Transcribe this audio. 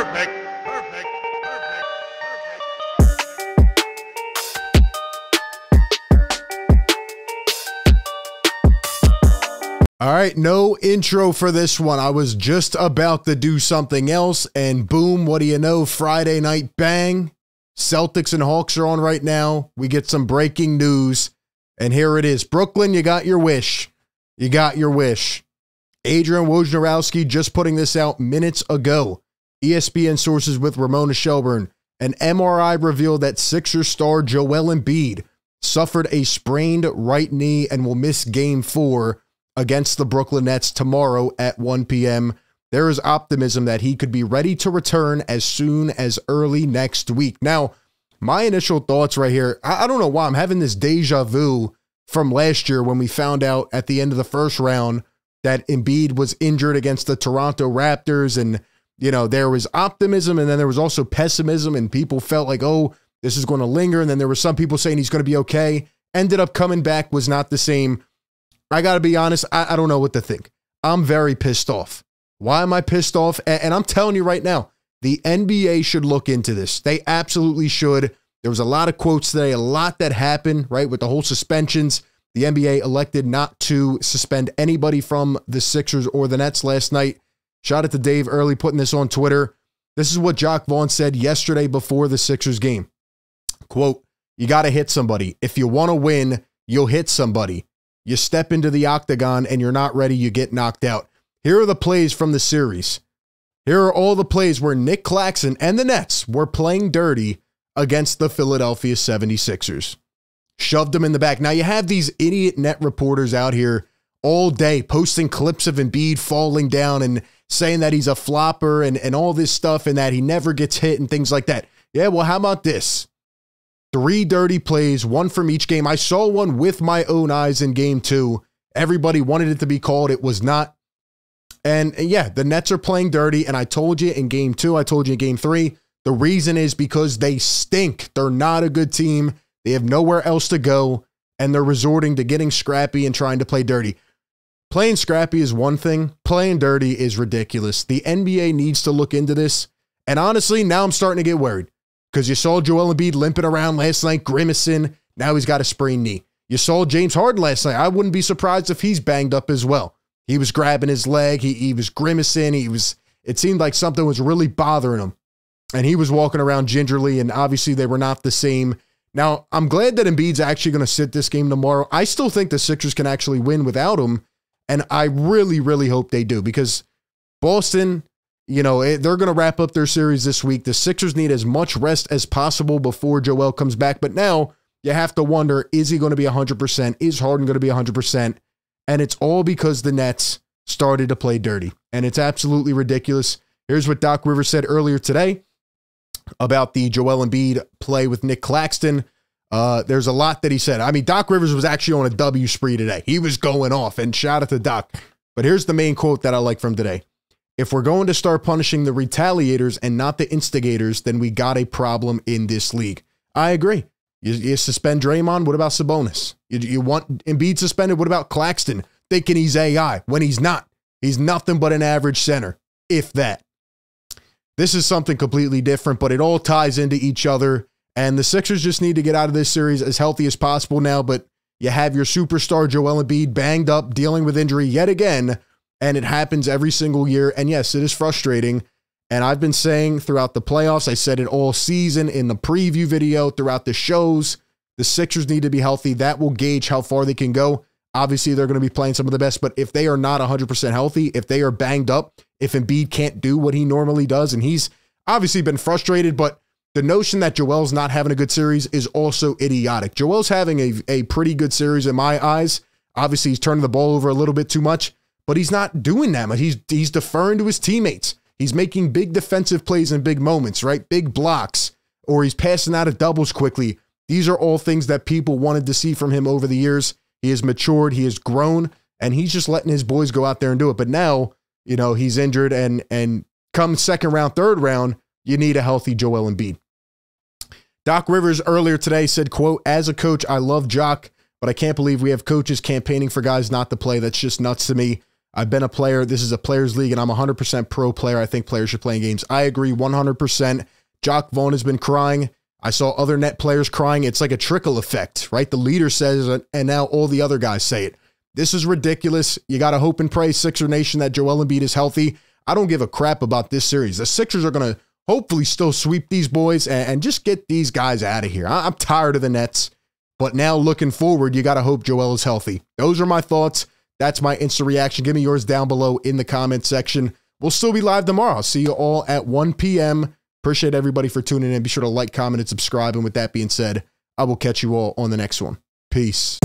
Perfect. Perfect. Perfect. All right, no intro for this one. I was just about to do something else, and boom, what do you know? Friday night bang. Celtics and Hawks are on right now. We get some breaking news, and here it is. Brooklyn, you got your wish. You got your wish. Adrian Wojnarowski just putting this out minutes ago. ESPN sources with Ramona Shelburne. An MRI revealed that Sixers star Joel Embiid suffered a sprained right knee and will miss Game 4 against the Brooklyn Nets tomorrow at 1 p.m. There is optimism that he could be ready to return as soon as early next week. Now, my initial thoughts right here, I don't know why I'm having this deja vu from last year when we found out at the end of the first round that Embiid was injured against the Toronto Raptors, and you know, there was optimism and then there was also pessimism, and people felt like, oh, this is going to linger, and then there were some people saying he's going to be okay. Ended up coming back, was not the same. I got to be honest, I don't know what to think. I'm very pissed off. Why am I pissed off? And I'm telling you right now, the NBA should look into this. They absolutely should. There was a lot of quotes today, a lot that happened, right, with the whole suspensions. The NBA elected not to suspend anybody from the Sixers or the Nets last night. Shout out to Dave Early putting this on Twitter. This is what Jock Vaughn said yesterday before the Sixers game. Quote, "You got to hit somebody. If you want to win, you'll hit somebody. You step into the octagon and you're not ready, you get knocked out." Here are the plays from the series. Here are all the plays where Nick Claxton and the Nets were playing dirty against the Philadelphia 76ers. Shoved them in the back. Now you have these idiot net reporters out here all day posting clips of Embiid falling down and saying that he's a flopper and all this stuff and that he never gets hit and things like that. Yeah, well, how about this? 3 dirty plays, 1 from each game. I saw one with my own eyes in Game 2. Everybody wanted it to be called. It was not. And yeah, the Nets are playing dirty. And I told you in Game 2, I told you in Game 3, the reason is because they stink. They're not a good team. They have nowhere else to go. And they're resorting to getting scrappy and trying to play dirty. Playing scrappy is one thing. Playing dirty is ridiculous. The NBA needs to look into this. And honestly, now I'm starting to get worried. Because you saw Joel Embiid limping around last night, grimacing. Now he's got a sprained knee. You saw James Harden last night. I wouldn't be surprised if he's banged up as well. He was grabbing his leg. He was grimacing. It seemed like something was really bothering him. And he was walking around gingerly, and obviously they were not the same. Now, I'm glad that Embiid's actually going to sit this game tomorrow. I still think the Sixers can actually win without him. And I really, really hope they do, because Boston, you know, they're going to wrap up their series this week. The Sixers need as much rest as possible before Joel comes back. But now you have to wonder, is he going to be 100%? Is Harden going to be 100%? And it's all because the Nets started to play dirty. And it's absolutely ridiculous. Here's what Doc Rivers said earlier today about the Joel Embiid play with Nick Claxton. There's a lot that he said. I mean, Doc Rivers was actually on a W spree today. He was going off, and shout out to Doc. But here's the main quote that I like from today. "If we're going to start punishing the retaliators and not the instigators, then we got a problem in this league." I agree. You suspend Draymond, what about Sabonis? You want Embiid suspended, what about Claxton? Thinking he's AI, when he's not. He's nothing but an average center, if that. This is something completely different, but it all ties into each other, and the Sixers just need to get out of this series as healthy as possible now, but you have your superstar Joel Embiid banged up, dealing with injury yet again, and it happens every single year, and yes, it is frustrating. And I've been saying throughout the playoffs, I said it all season in the preview video, throughout the shows, the Sixers need to be healthy. That will gauge how far they can go. Obviously, they're going to be playing some of the best, but if they are not 100% healthy, if they are banged up, if Embiid can't do what he normally does, and he's obviously been frustrated, but the notion that Joel's not having a good series is also idiotic. Joel's having a pretty good series in my eyes. Obviously, he's turning the ball over a little bit too much, but he's not doing that much. He's deferring to his teammates. He's making big defensive plays in big moments, right? Big blocks, or he's passing out of doubles quickly. These are all things that people wanted to see from him over the years. He has matured, he has grown, and he's just letting his boys go out there and do it. But now, you know, he's injured, and come second round, third round, you need a healthy Joel Embiid. Doc Rivers earlier today said, quote, "As a coach, I love Jock, but I can't believe we have coaches campaigning for guys not to play. That's just nuts to me. I've been a player. This is a players league, and I'm 100% pro player. I think players should play in games. I agree 100%. Jock Vaughn has been crying. I saw other net players crying. It's like a trickle effect, right? The leader says it, and now all the other guys say it. This is ridiculous. You got to hope and pray, Sixer Nation, that Joel Embiid is healthy. I don't give a crap about this series. The Sixers are going to hopefully still sweep these boys and just get these guys out of here. I'm tired of the Nets, but now looking forward, you got to hope Joel is healthy. Those are my thoughts. That's my instant reaction. Give me yours down below in the comment section. We'll still be live tomorrow. I'll see you all at 1 p.m. Appreciate everybody for tuning in. Be sure to like, comment, and subscribe. And with that being said, I will catch you all on the next one. Peace.